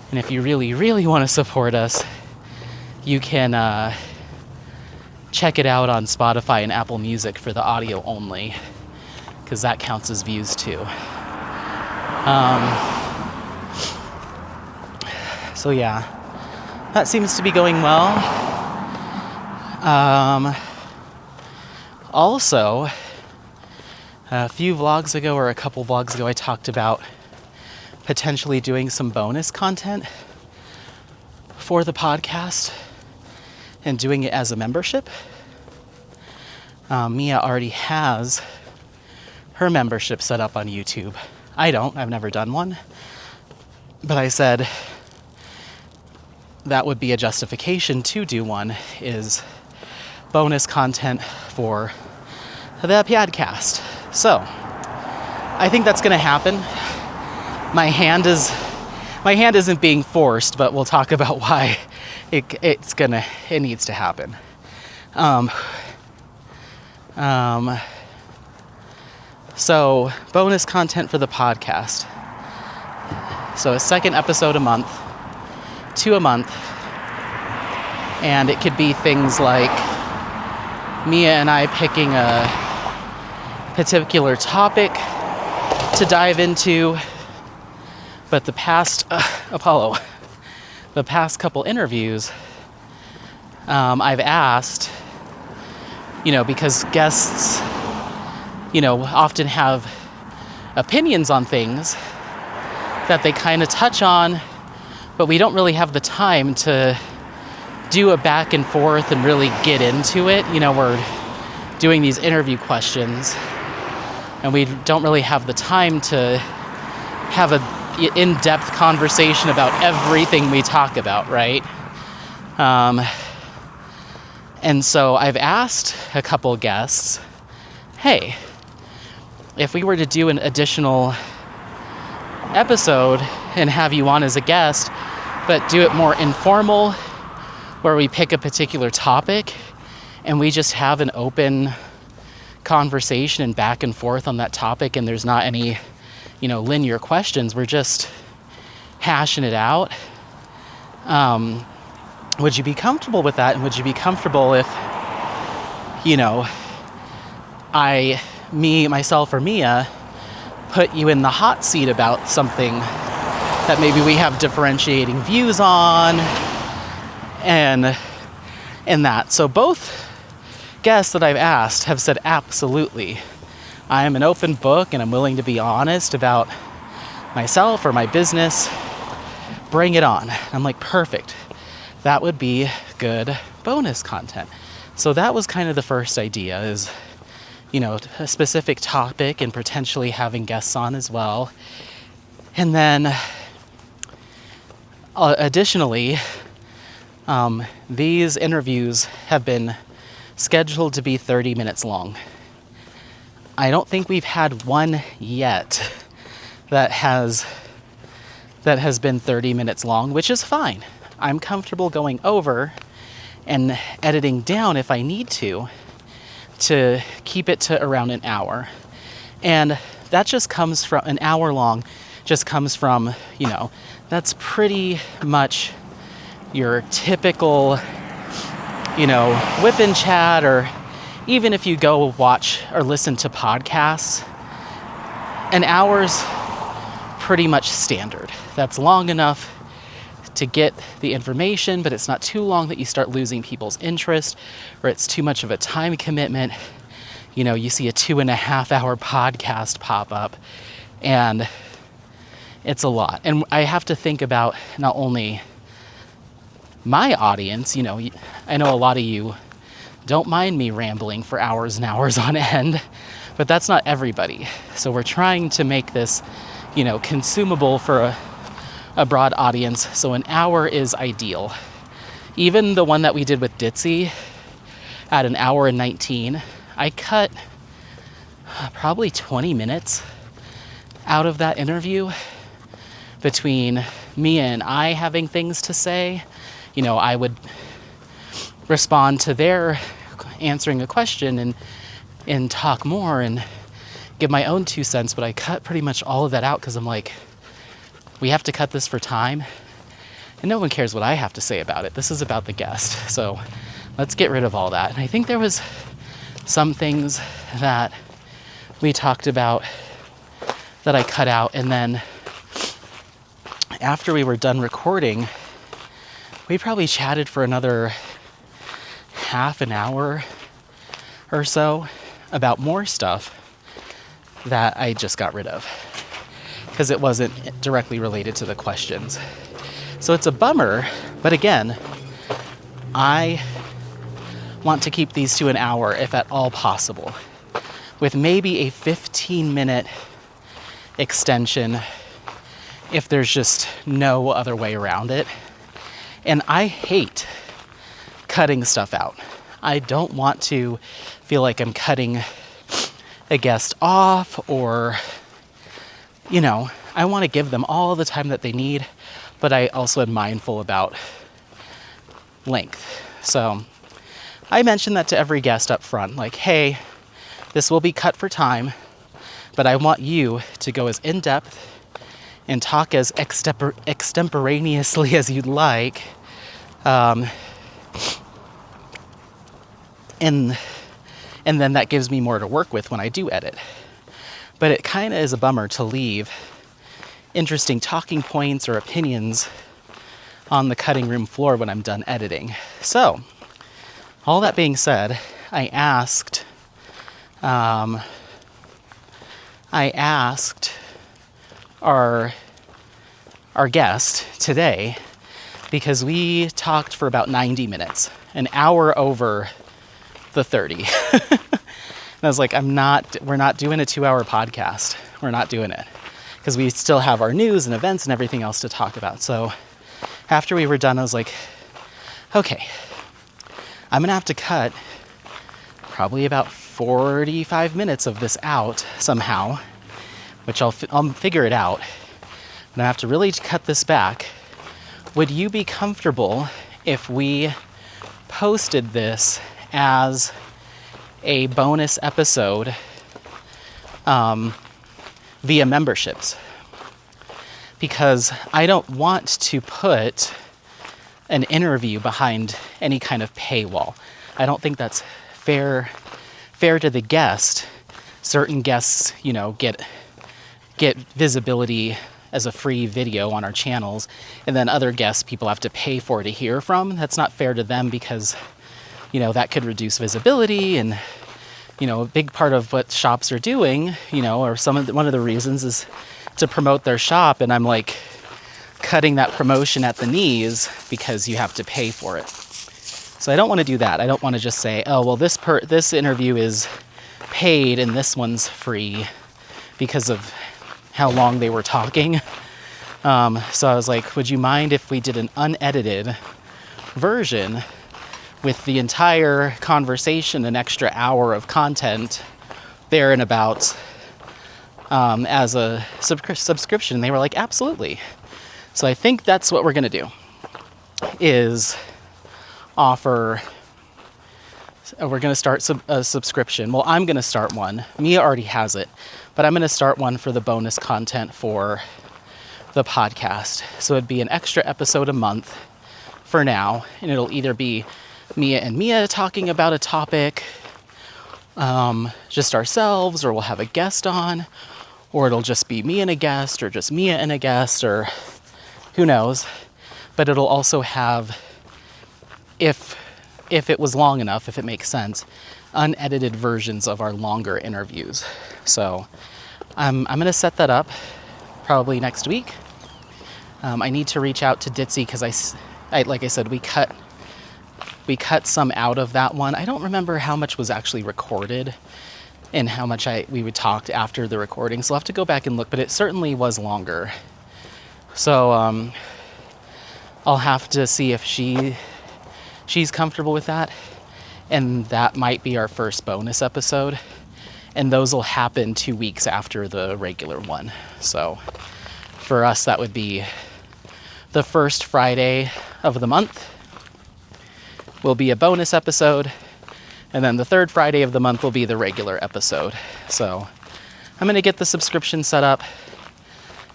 And if you really, really want to support us, you can check it out on Spotify and Apple Music for the audio only, because that counts as views too. So yeah, that seems to be going well. Also, a few vlogs ago, or a couple vlogs ago, I talked about potentially doing some bonus content for the podcast and doing it as a membership. Mia already has her membership set up on YouTube. I don't. I've never done one. But I said that would be a justification to do one, is bonus content for the podcast. So I think that's going to happen. My hand isn't being forced, but we'll talk about why it needs to happen. So bonus content for the podcast. So a second episode a month, 2 a month, and it could be things like Mia and I picking a particular topic to dive into. But the past couple interviews, I've asked, because guests, often have opinions on things that they kind of touch on, but we don't really have the time to do a back and forth and really get into it. We're doing these interview questions, and we don't really have the time to have an in-depth conversation about everything we talk about, right? And so I've asked a couple guests, hey, if we were to do an additional episode and have you on as a guest, but do it more informal, where we pick a particular topic and we just have an open conversation and back and forth on that topic, and there's not any, linear questions. We're just hashing it out. Would you be comfortable with that? And would you be comfortable if, myself, or Mia put you in the hot seat about something that maybe we have differentiating views on, and that. So both guests that I've asked have said, absolutely. I am an open book and I'm willing to be honest about myself or my business. Bring it on. I'm like, perfect. That would be good bonus content. So that was kind of the first idea, is, a specific topic and potentially having guests on as well. And then additionally, these interviews have been scheduled to be 30 minutes long. I don't think we've had one yet that has been 30 minutes long, which is fine. I'm comfortable going over and editing down if I need to keep it to around an hour. And that just comes from an hour long, just comes from, that's pretty much your typical, whip and chat, or even if you go watch or listen to podcasts, an hour's pretty much standard. That's long enough to get the information, but it's not too long that you start losing people's interest, or it's too much of a time commitment. You see a 2.5 hour podcast pop up, and it's a lot. And I have to think about not only my audience, I know a lot of you don't mind me rambling for hours and hours on end, but that's not everybody. So we're trying to make this, consumable for a broad audience. So an hour is ideal. Even the one that we did with Ditzy at an hour and 19, I cut probably 20 minutes out of that interview between Mia and I having things to say. You know, I would respond to their answering a question and talk more and give my own 2 cents, but I cut pretty much all of that out because I'm like, we have to cut this for time, and no one cares what I have to say about it. This is about the guest, so let's get rid of all that. And I think there was some things that we talked about that I cut out, and then after we were done recording, we probably chatted for another half an hour or so about more stuff that I just got rid of because it wasn't directly related to the questions. So it's a bummer, but again, I want to keep these to an hour if at all possible, with maybe a 15-minute extension if there's just no other way around it. And I hate cutting stuff out. I don't want to feel like I'm cutting a guest off, or, you know, I want to give them all the time that they need, but I also am mindful about length. So I mentioned that to every guest up front, like, hey, this will be cut for time, but I want you to go as in-depth and talk as extemporaneously as you'd like. And then that gives me more to work with when I do edit. But it kind of is a bummer to leave interesting talking points or opinions on the cutting room floor when I'm done editing. So, all that being said, I asked our guest today, because we talked for about 90 minutes, an hour over the 30. And I was like, we're not doing a 2-hour podcast. We're not doing it. Because we still have our news and events and everything else to talk about. So after we were done, I was like, okay, I'm going to have to cut probably about 45 minutes of this out somehow, which I'll figure it out. And I have to really cut this back. Would you be comfortable if we posted this as a bonus episode via memberships? Because I don't want to put an interview behind any kind of paywall. I don't think that's fair to the guest. Certain guests, you know, get visibility as a free video on our channels, and then other guests people have to pay for to hear from. That's not fair to them because, you know, that could reduce visibility. And, you know, a big part of what shops are doing, you know, or one of the reasons is to promote their shop. And I'm like cutting that promotion at the knees because you have to pay for it. So I don't want to do that. I don't want to just say, oh, well, this interview is paid and this one's free because of how long they were talking. So I was like, would you mind if we did an unedited version with the entire conversation, an extra hour of content there and about as a subscription? They were like, absolutely. So I think that's what we're going to do, is offer, we're going to start a subscription. Well, I'm going to start one. Mia already has it, but I'm going to start one for the bonus content for the podcast. So it'd be an extra episode a month for now, and it'll either be Mia and Mia talking about a topic, just ourselves, or we'll have a guest on, or it'll just be me and a guest, or just Mia and a guest, or who knows. But it'll also have, if it was long enough, if it makes sense, unedited versions of our longer interviews. So I'm going to set that up probably next week. I need to reach out to Ditzy because I like I said, we cut some out of that one. I don't remember how much was actually recorded and how much we would talk after the recording. So I'll have to go back and look, but it certainly was longer. So I'll have to see if she's comfortable with that. And that might be our first bonus episode. And those will happen 2 weeks after the regular one. So For us, that would be the first Friday of the month will be a bonus episode, and then the third Friday of the month will be the regular episode. So I'm going to get the subscription set up,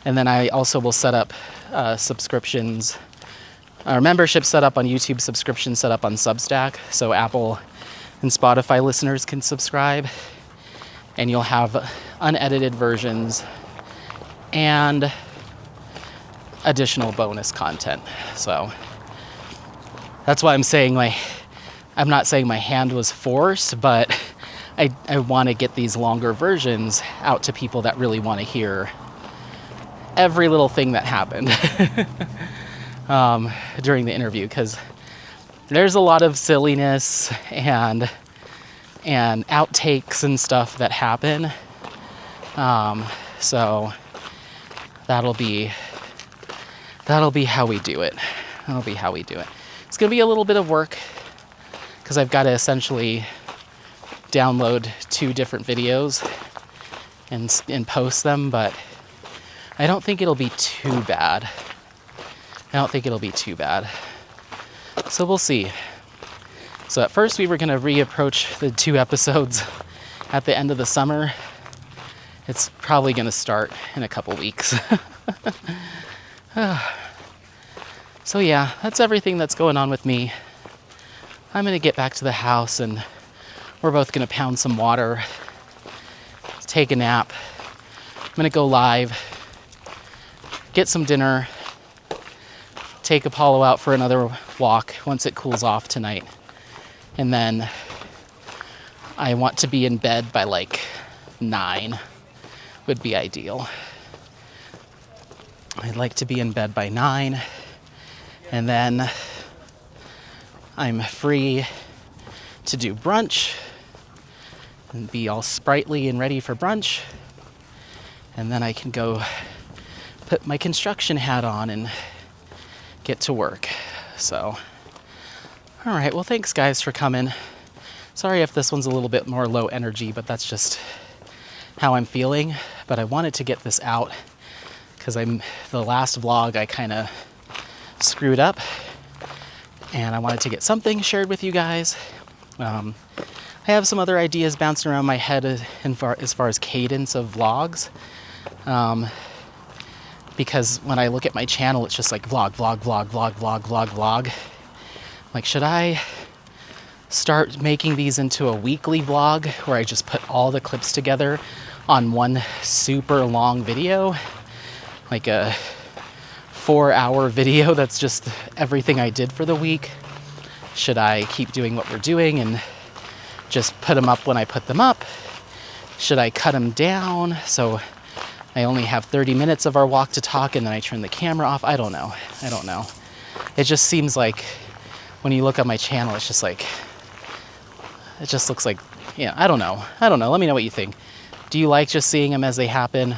and then I also will set up subscriptions, or membership set up on YouTube, subscription set up on Substack, so Apple and Spotify listeners can subscribe, and you'll have unedited versions and additional bonus content. So that's why I'm saying I'm not saying my hand was forced, but I want to get these longer versions out to people that really want to hear every little thing that happened during the interview, because there's a lot of silliness and outtakes and stuff that happen. So that'll be how we do it. That'll be how we do it. It's going to be a little bit of work because I've got to essentially download 2 different videos and post them, but I don't think it'll be too bad. So we'll see. So at first we were going to reapproach the 2 episodes at the end of the summer. It's probably going to start in a couple weeks. So yeah, that's everything that's going on with me. I'm going to get back to the house, and we're both going to pound some water, take a nap. I'm going to go live, get some dinner, take Apollo out for another walk once it cools off tonight. And then I want to be in bed by like 9 would be ideal. I'd like to be in bed by 9, and then I'm free to do brunch and be all sprightly and ready for brunch. And then I can go put my construction hat on and get to work. So, all right, well, thanks guys for coming. Sorry if this one's a little bit more low energy, but that's just how I'm feeling. But I wanted to get this out because the last vlog I kind of screwed up, and I wanted to get something shared with you guys. I have some other ideas bouncing around my head as far as cadence of vlogs, because when I look at my channel, it's just like vlog. Like, should I start making these into a weekly vlog where I just put all the clips together on one super long video? Like a 4-hour video that's just everything I did for the week? Should I keep doing what we're doing and just put them up when I put them up? Should I cut them down so I only have 30 minutes of our walk to talk and then I turn the camera off? I don't know. It just seems like when you look at my channel, it's just like, it just looks like, yeah, I don't know. Let me know what you think. Do you like just seeing them as they happen?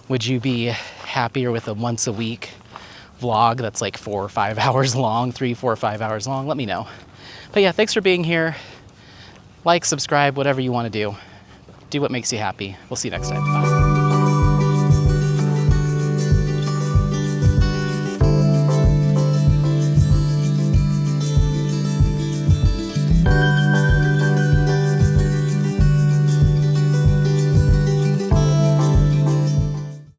Would you be happier with a once a week vlog that's like 4 or 5 hours long, 3, 4, 5 hours long? Let me know. But yeah, thanks for being here. Like, subscribe, whatever you want to do. Do what makes you happy. We'll see you next time. Bye.